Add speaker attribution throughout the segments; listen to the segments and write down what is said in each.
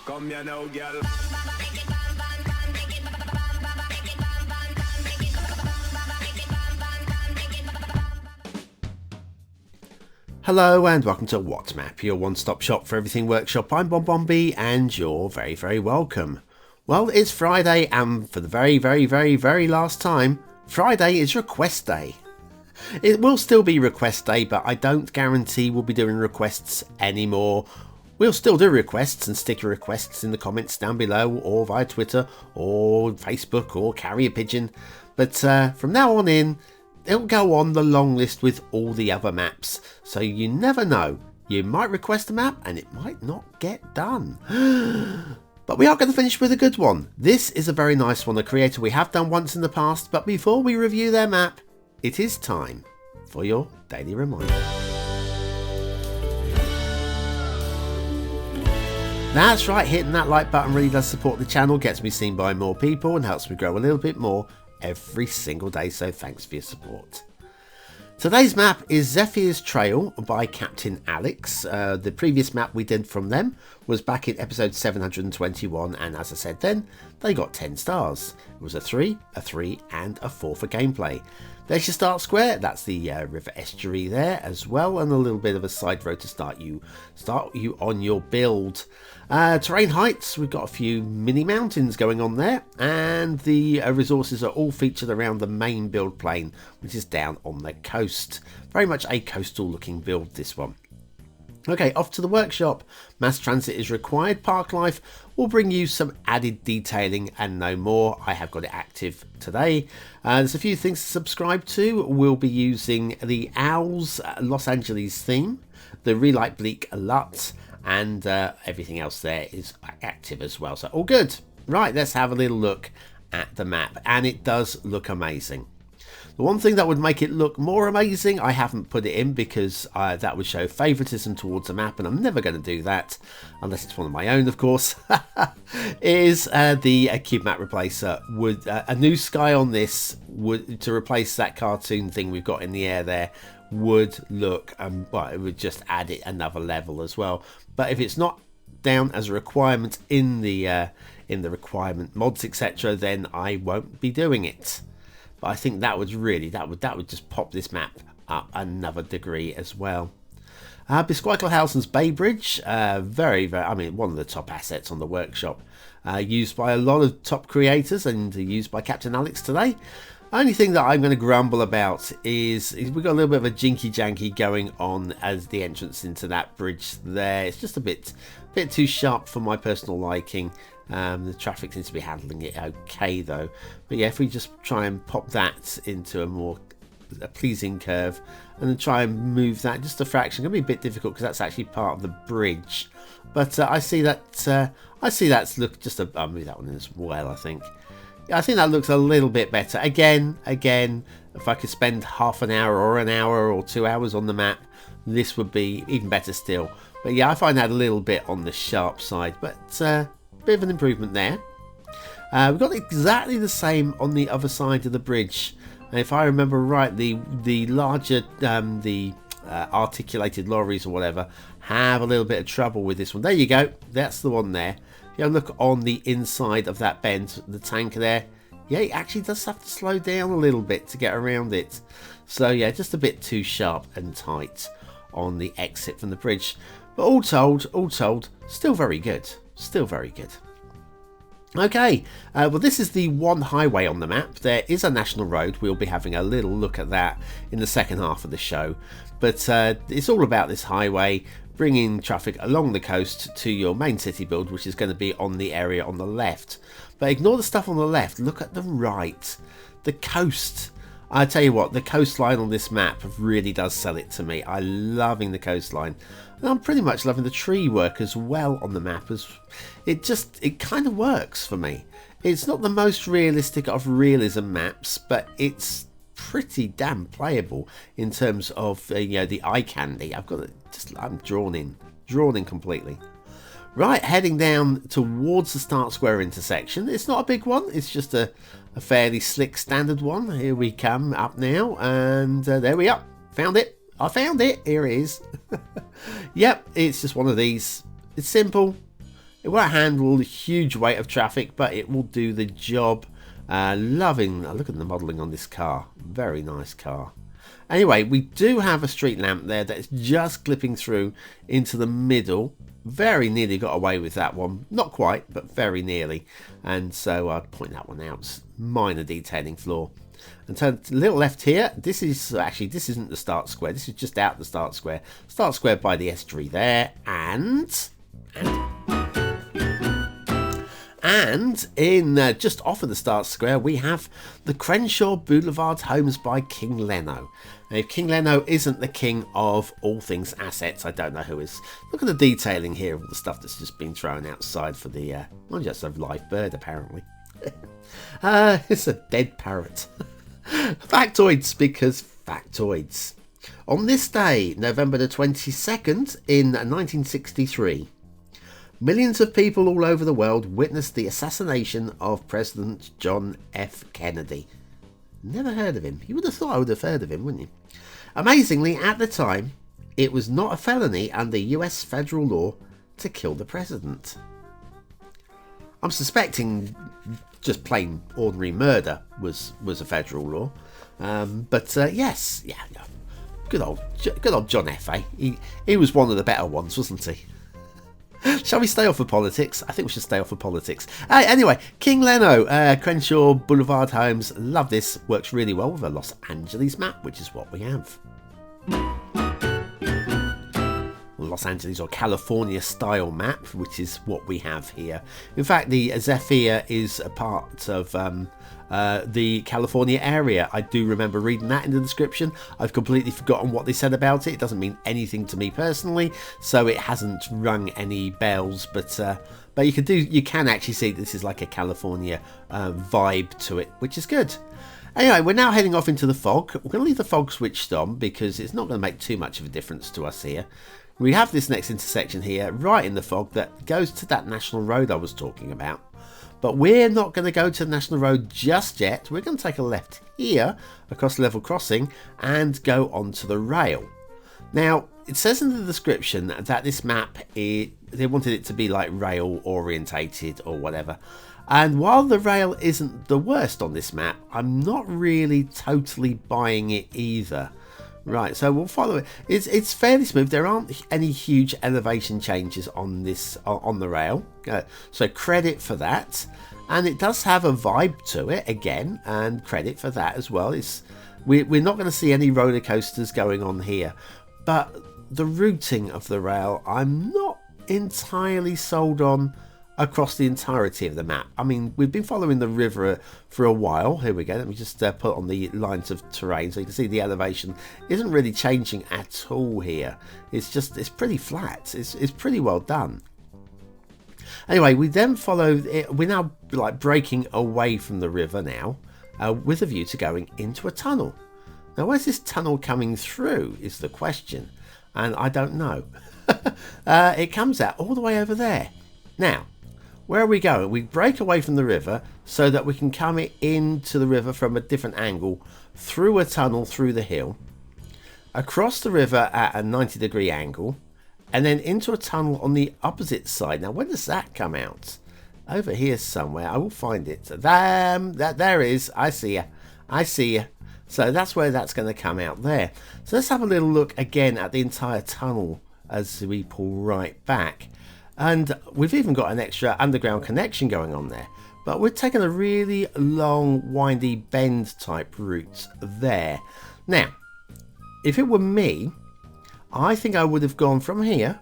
Speaker 1: Come here now, girl.
Speaker 2: Hello and welcome to What Map, your one-stop shop for everything workshop. I'm BonBonB and you're very, very welcome. Well, it's Friday and for the very last time, Friday is request day. It will still be request day, but I don't guarantee we'll be doing requests anymore. We'll still do requests and stick your requests in the comments down below or via Twitter or Facebook or carrier pigeon. But from now on in, it'll go on the long list with all the other maps. So you never know. You might request a map and it might not get done. But we are going to finish with a good one. This is a very nice one, a creator we have done once in the past. But before we review their map, it is time for your daily reminder. That's right, hitting that like button really does support the channel, gets me seen by more people and helps me grow a little bit more every single day, so thanks for your support. Today's map is Zephyr's Trail by Captain Alex. The previous map we did from them was back in episode 721, and as I said then, they got 10 stars. It was a 3, a 3 and a 4 for gameplay. There's your start square, that's the river estuary there as well, and a little bit of a side road to start you on your build. Terrain heights, we've got a few mini mountains going on there, and the resources are all featured around the main build plane, which is down on the coast. Very much a coastal looking build, this one. Okay, off to the workshop. Mass transit is required. Park life will bring you some added detailing and no more. I have got it active today. There's a few things to subscribe to. We'll be using the Owls Los Angeles theme, the Relight Bleak LUT, and everything else there is active as well. So all good. Right, let's have a little look at the map, and it does look amazing. The one thing that would make it look more amazing, I haven't put it in because that would show favoritism towards a map, and I'm never going to do that unless it's one of my own, of course, is the cube map replacer. Would a new sky on this to replace that cartoon thing we've got in the air there would look, well, it would just add it another level as well. But if it's not down as a requirement in the requirement mods, etc., then I won't be doing it. But I think that would really, that would just pop this map up another degree as well. Bisquickelhausen's Bay Bridge, I mean, one of the top assets on the workshop. Used by a lot of top creators and used by Captain Alex today. Only thing that I'm going to grumble about is we've got a little bit of a jinky janky going on as the entrance into that bridge there. It's just a bit too sharp for my personal liking. The traffic seems to be handling it okay though. But yeah, if we just try and pop that into a pleasing curve and then try and move that just a fraction, it's going to be a bit difficult because that's actually part of the bridge. But I see that's look just I'll move that one in as well. I think that looks a little bit better. Again, if I could spend half an hour or an hour or 2 hours on the map, this would be even better still. But yeah, I find that a little bit on the sharp side, but bit of an improvement there. We've got exactly the same on the other side of the bridge. And if I remember right, the larger articulated lorries or whatever have a little bit of trouble with this one. There you go, that's the one there. If you look on the inside of that bend, the tanker there, yeah, it actually does have to slow down a little bit to get around it. So yeah, just a bit too sharp and tight on the exit from the bridge. But all told, still very good. Still very good. Okay, well, this is the one highway on the map. There is a national road. We'll be having a little look at that in the second half of the show. But it's all about this highway bringing traffic along the coast to your main city build, which is going to be on the area on the left. But ignore the stuff on the left. Look at the right. The coast. I tell you what, the coastline on this map really does sell it to me. I'm loving the coastline. And I'm pretty much loving the tree work as well on the map. It kind of works for me. It's not the most realistic of realism maps, but it's pretty damn playable in terms of the eye candy. I'm drawn in completely. Right, heading down towards the start square intersection. It's not a big one. It's just a fairly slick standard one. Here we come up now, and there we are. Found it. I found it. Here it is. Yep, it's just one of these. It's simple. It won't handle the huge weight of traffic, but it will do the job. Loving, look at the modelling on this car. Very nice car. Anyway, we do have a street lamp there that's just clipping through into the middle. Very nearly got away with that one. Not quite, but very nearly. And so I'd point that one out. It's minor detailing flaw. And turn a little left here. This isn't the start square. This is just out the start square. Start square by the estuary there. And in just off of the start square, we have the Crenshaw Blvd homes by King Leno. Now, if King Leno isn't the king of all things assets, I don't know who is. Look at the detailing here of the stuff that's just been thrown outside for the, not just a live bird apparently. It's a dead parrot. Factoids, because factoids. On this day, November the 22nd in 1963, millions of people all over the world witnessed the assassination of President John F. Kennedy. Never heard of him. You would have thought I would have heard of him, wouldn't you? Amazingly, at the time, it was not a felony under US federal law to kill the president. I'm suspecting just plain ordinary murder was a federal law. Yes, yeah. Good old John F. He was one of the better ones, wasn't he? Shall we stay off of politics? I think we should stay off of politics. Anyway, King Leno, Crenshaw Blvd homes. Love this. Works really well with a Los Angeles map, which is what we have. Los Angeles or California style map, which is what we have here. In fact, the Zephyr is a part of the California area. I do remember reading that in the description. I've completely forgotten what they said about it. It doesn't mean anything to me personally, so it hasn't rung any bells. But you can actually see this is like a California vibe to it, which is good. Anyway, we're now heading off into the fog. We're going to leave the fog switched on because it's not going to make too much of a difference to us here. We have this next intersection here, right in the fog, that goes to that national road I was talking about. But we're not going to go to the national road just yet. We're going to take a left here across the level crossing and go onto the rail. Now, it says in the description that this map, they wanted it to be like rail orientated or whatever. And while the rail isn't the worst on this map, I'm not really totally buying it either. Right, so we'll follow it. It's fairly smooth. There aren't any huge elevation changes on this on the rail, so credit for that. And it does have a vibe to it again, and credit for that as well. We're not going to see any roller coasters going on here, but the routing of the rail, I'm not entirely sold on across the entirety of the map. I mean, we've been following the river for a while. Here we go. Let me just put on the lines of terrain so you can see the elevation isn't really changing at all here. It's pretty flat. It's pretty well done. Anyway, we then follow it. We're now like breaking away from the river now with a view to going into a tunnel. Now, where's this tunnel coming through is the question, and I don't know. It comes out all the way over there. Now, where are we going? We break away from the river so that we can come into the river from a different angle, through a tunnel through the hill, across the river at a 90-degree angle, and then into a tunnel on the opposite side. Now, when does that come out? Over here somewhere. I will find it. There it is. I see you. So that's where that's going to come out there. So let's have a little look again at the entire tunnel as we pull right back. And we've even got an extra underground connection going on there. But we're taking a really long, windy bend type route there. Now, if it were me, I think I would have gone from here,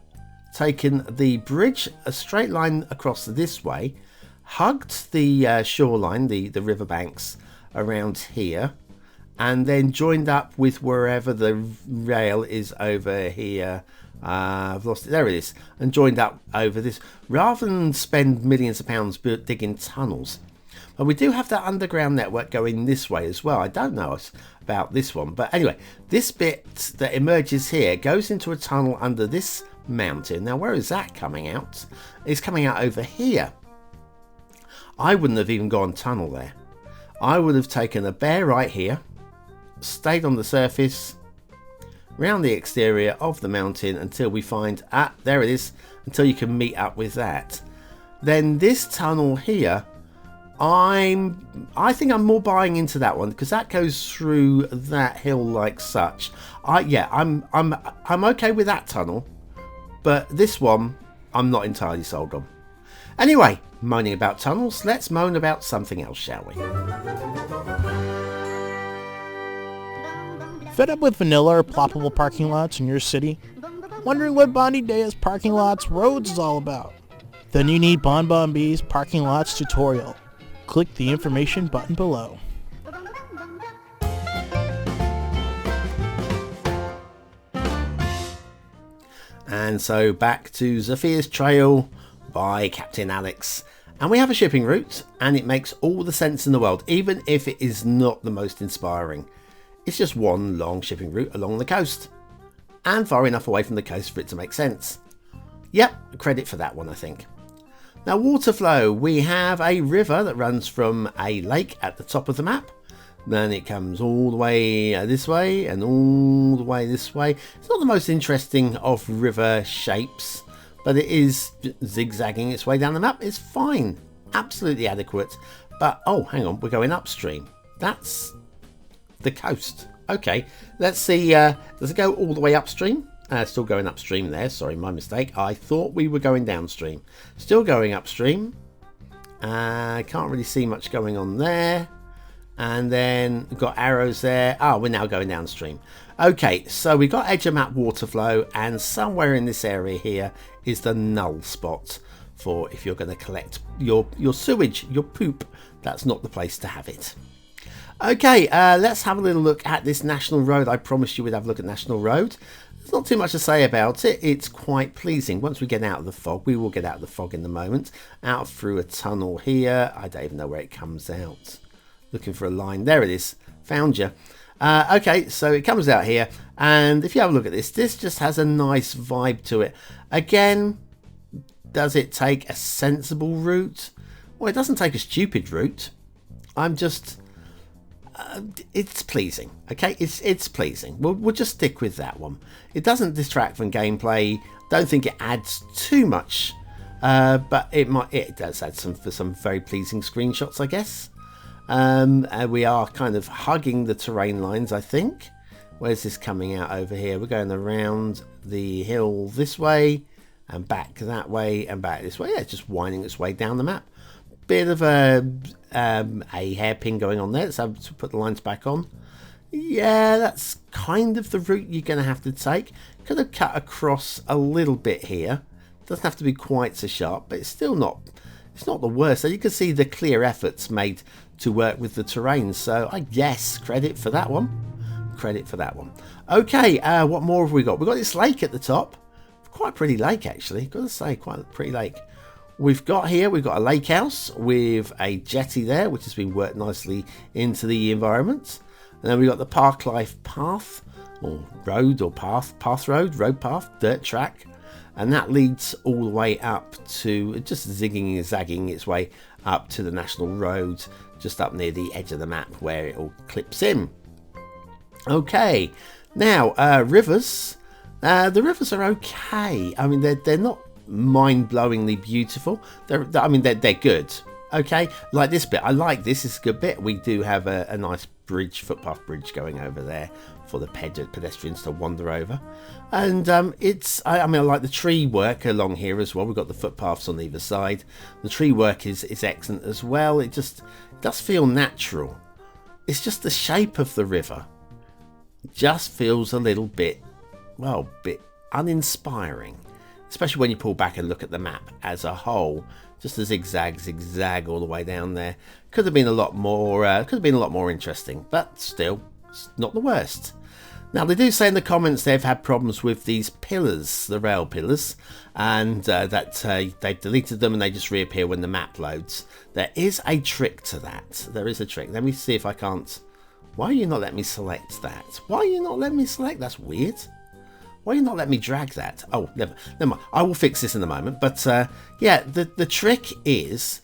Speaker 2: taken the bridge, a straight line across this way, hugged the shoreline, the riverbanks around here, and then joined up with wherever the rail is over here. I've lost it. There it is. And joined up over this, rather than spend millions of pounds digging tunnels. But we do have that underground network going this way as well. I don't know about this one, but anyway, this bit that emerges here goes into a tunnel under this mountain. Now, where is that coming out? It's coming out over here. I wouldn't have even gone tunnel there. I would have taken a bare right here, stayed on the surface, round the exterior of the mountain until we find, there it is, until you can meet up with that. then this tunnel here, I think I'm more buying into that one because that goes through that hill like such. I'm okay with that tunnel, but this one I'm not entirely sold on. Anyway, moaning about tunnels, let's moan about something else, shall we?
Speaker 1: Fed up with vanilla or ploppable parking lots in your city? Wondering what BonBonB's parking lots roads is all about? Then you need BonBonB's parking lots tutorial. Click the information button below.
Speaker 2: And so back to Zephyr's Trail by Captain Alex. And we have a shipping route, and it makes all the sense in the world, even if it is not the most inspiring. It's just one long shipping route along the coast, and far enough away from the coast for it to make sense. Yep, credit for that one, I think. Now, water flow. We have a river that runs from a lake at the top of the map. Then it comes all the way this way and all the way this way. It's not the most interesting of river shapes, but it is zigzagging its way down the map. It's fine, absolutely adequate. But oh, hang on, we're going upstream. That's the coast. Okay, let's see. Does it go all the way upstream? Still going upstream there. Sorry, my mistake. I thought we were going downstream. Still going upstream. Can't really see much going on there. And then we've got arrows there. Oh, we're now going downstream. Okay, so we've got edge of map water flow, and somewhere in this area here is the null spot for if you're going to collect your sewage, your poop. That's not the place to have it. Okay, let's have a little look at this National Road. I promised you we'd have a look at National Road. There's not too much to say about it. It's quite pleasing. Once we get out of the fog, we will get out of the fog in a moment. Out through a tunnel here. I don't even know where it comes out. Looking for a line. There it is. Found you. Okay, so it comes out here. And if you have a look at this, this just has a nice vibe to it. Again, does it take a sensible route? Well, it doesn't take a stupid route. I'm just... it's pleasing. Okay, it's pleasing. We'll just stick with that one. It doesn't distract from gameplay. Don't think it adds too much. But it does add some very pleasing screenshots, I guess. We are kind of hugging the terrain lines, I think. Where's this coming out over here? We're going around the hill this way and back that way and back this way. Yeah, it's just winding its way down the map. Bit of a hairpin going on there. Let's have to put the lines back on. Yeah, that's kind of the route you're going to have to take. Could have cut across a little bit here. Doesn't have to be quite so sharp, but it's still not. It's not the worst. So you can see the clear efforts made to work with the terrain. So I guess credit for that one. Credit for that one. Okay, what more have we got? We've got this lake at the top. Quite a pretty lake, actually. Got to say, quite a pretty lake. We've got a lake house with a jetty there, which has been worked nicely into the environment. And then we've got the Park Life path, or road, or road path, dirt track. And that leads all the way up to, just zigging and zagging its way up to the National Road, just up near the edge of the map where it all clips in. Okay, now rivers. The rivers are okay. I mean, they're not mind-blowingly beautiful. They're good. Okay, like this bit. I like this. It's a good bit. We do have a nice bridge, footpath bridge going over there for the pedestrians to wander over. And I like the tree work along here as well. We've got the footpaths on either side. The tree work is excellent as well. It just does feel natural. It's just the shape of the river just feels a little bit uninspiring, especially when you pull back and look at the map as a whole. Just a zigzag all the way down there. Could have been a lot more interesting, but still, it's not the worst. Now, they do say in the comments they've had problems with these pillars, the rail pillars, and that they've deleted them and they just reappear when the map loads. There is a trick to that. There is a trick. Let me see if I can't... Why are you not letting me select that? Why are you not letting me select? That's weird. Why are you not letting me drag that? Oh, never mind. I will fix this in a moment. But yeah, the trick is,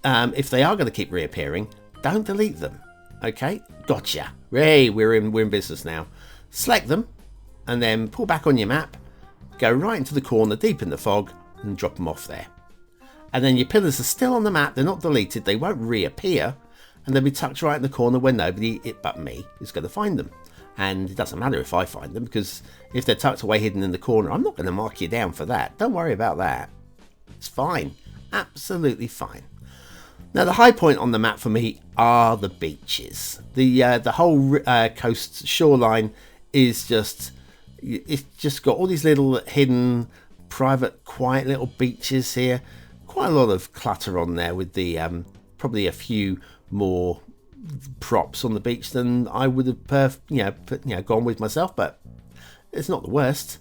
Speaker 2: if they are going to keep reappearing, don't delete them. Okay, gotcha. Hey, we're in business now. Select them, and then pull back on your map, go right into the corner, deep in the fog, and drop them off there. And then your pillars are still on the map, they're not deleted, they won't reappear, and they'll be tucked right in the corner where nobody but me is going to find them. And it doesn't matter if I find them, because if they're tucked away hidden in the corner, I'm not going to mark you down for that. Don't worry about that. It's fine. Absolutely fine. Now the high point on the map for me are the beaches. The whole coast shoreline is it's just got all these little hidden, private, quiet little beaches here. Quite a lot of clutter on there with the probably a few more props on the beach than I would have gone with myself, but it's not the worst.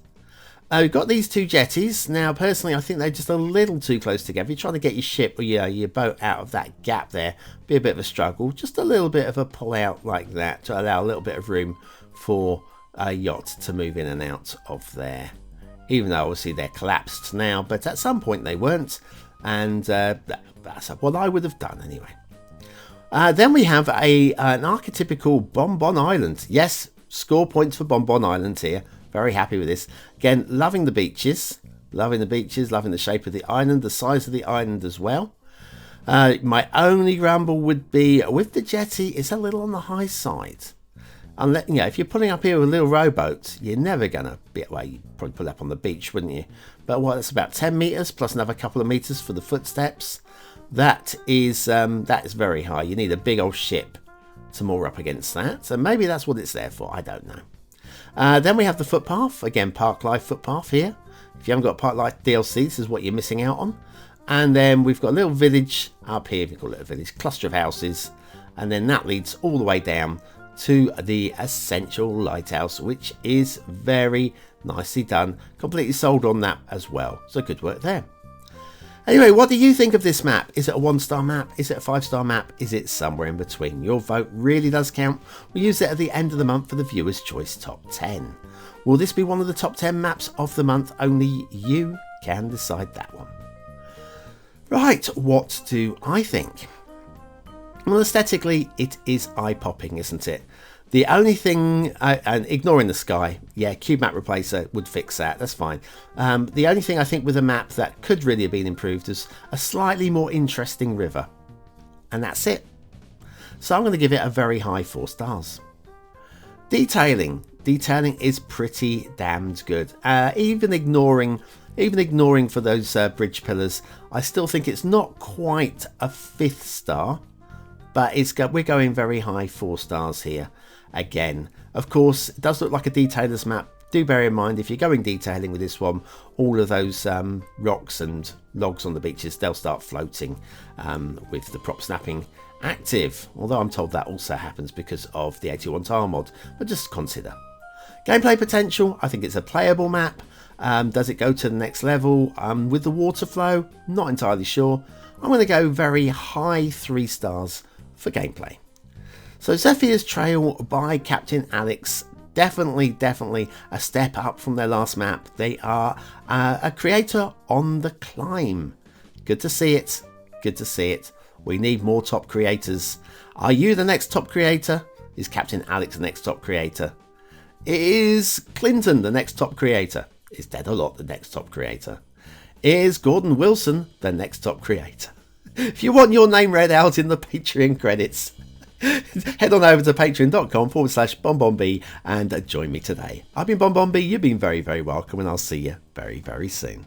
Speaker 2: We've got these two jetties. Now personally I think they're just a little too close together. You're trying to get your ship or your boat out of that gap there, be a bit of a struggle. Just a little bit of a pull out like that to allow a little bit of room for a yacht to move in and out of there, even though obviously they're collapsed now, but at some point they weren't, and that's what I would have done anyway. Then we have an archetypical BonBon Island. Yes, score points for BonBon Island here. Very happy with this. Again, loving the beaches, loving the shape of the island, the size of the island as well. My only grumble would be with the jetty, it's a little on the high side. Unless, if you're pulling up here with a little rowboat, you're never gonna be, well, you'd probably pull up on the beach, wouldn't you? But that's about 10 meters plus another couple of meters for the footsteps. That is very high. You need a big old ship to moor up against that. So maybe that's what it's there for. I don't know. Then we have the footpath. Again, Park Life footpath here. If you haven't got Park Life DLC, this is what you're missing out on. And then we've got a little village up here. We've got a little village, cluster of houses. And then that leads all the way down to the Essential Lighthouse, which is very nicely done. Completely sold on that as well. So good work there. Anyway, what do you think of this map? Is it a 1-star map? Is it a 5-star map? Is it somewhere in between? Your vote really does count. We use it at the end of the month for the Viewer's Choice Top 10. Will this be one of the top 10 maps of the month? Only you can decide that one. Right, what do I think? Well, aesthetically, it is eye-popping, isn't it? The only thing, and ignoring the sky, yeah, Cube Map Replacer would fix that, that's fine. The only thing I think with a map that could really have been improved is a slightly more interesting river. And that's it. So I'm going to give it a very high 4 stars. Detailing is pretty damned good. Even ignoring for those bridge pillars, I still think it's not quite a 5th star. But we're going very high 4 stars here. Again, of course, it does look like a detailer's map. Do bear in mind, if you're going detailing with this one, all of those rocks and logs on the beaches, they'll start floating with the prop snapping active. Although I'm told that also happens because of the 81 tile mod. But just consider. Gameplay potential, I think it's a playable map. Does it go to the next level? With the water flow, not entirely sure. I'm going to go very high 3 stars for gameplay. So Zephyr's Trail by Captain Alex, definitely a step up from their last map. They are a creator on the climb. Good to see it. Good to see it. We need more top creators. Are you the next top creator? Is Captain Alex the next top creator? Is Clinton the next top creator? Is Dead or Lot the next top creator? Is Gordon Wilson the next top creator? If you want your name read out in the Patreon credits, head on over to patreon.com/BonBonB and join me today. I've been BonBonB, you've been very welcome, and I'll see you very soon.